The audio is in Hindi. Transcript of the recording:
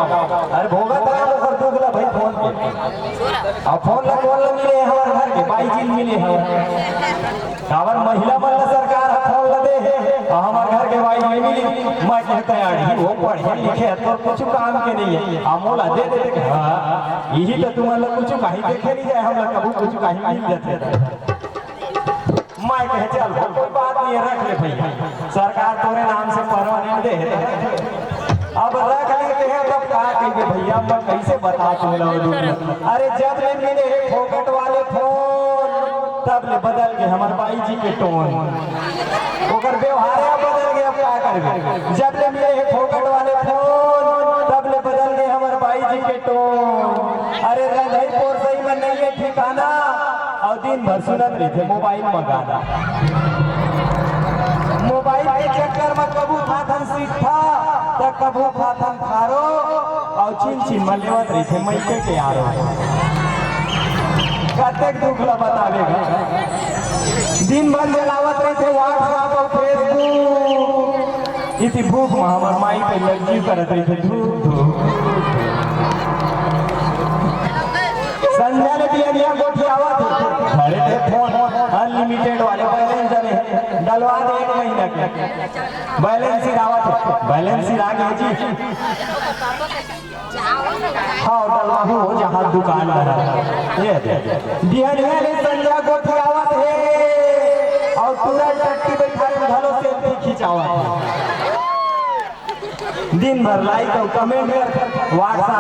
अरे भोगा तरा मुखर दुगला भाई फोन पे अब फोन ला कौन ला मिले हमारे घर के बाई जिल मिले हमार महिला मन सरकार फोन ला दे और हमारे घर के बाई नहीं मिली मैं कहता है वो पढ़े लिखे तो कुछ काम के नहीं है अमोला दे देते हां यही तो तुम्हारा कुछ कहीं देखे नहीं जाए हम कभी कुछ कहीं मिल जाते मैं कहे चल कोई बात नहीं रख ले भैया सरकार तोरे नाम से परमानेंट दे अब रख लेते हैं तब क्या कहेंगे भैया मैं कैसे बता तुम अरे जब ले मिले फोकट वाले फोन तब ले बदल गए हमारे बाई जी के टोन ओकर व्यवहार बदल गए अब क्या करबे जब ले मिले फोकट वाले फोन तब ले बदल गए हमारे बाई जी के टोन अरे रंधईपुर सही में नहीं है ठिकाना और दिन भर सुनत रही थे मोबाइल में गाना मोबाइल के चक्कर में कबू खाथन सीखा तो कबू खाथन खारो और चिन चिन में लेवत रही थे मैके के आरो कतेक दुखला बतावेगा दिन भर जलावत रही थे व्हाट्सएप और फेसबुक इसी भूख में हमार माई पे लज्जी करत रही थे धूप धूप संध्या ने बिया गोठी आवत खड़े थे फोन अनलिमिटेड वाले बैलेंस डले डलवा दे 1 महीना के बैलेंस ही आवत बैलेंस ही आ गया जी हाँ डलवा हो जहाँ दुकान ये बिया ने संध्या गोठी आवत है और पूरा टट्टी बैठा के घलो सेल्फी खिंचावत दिन भर लाइक और कमेंट व्हाट्सएप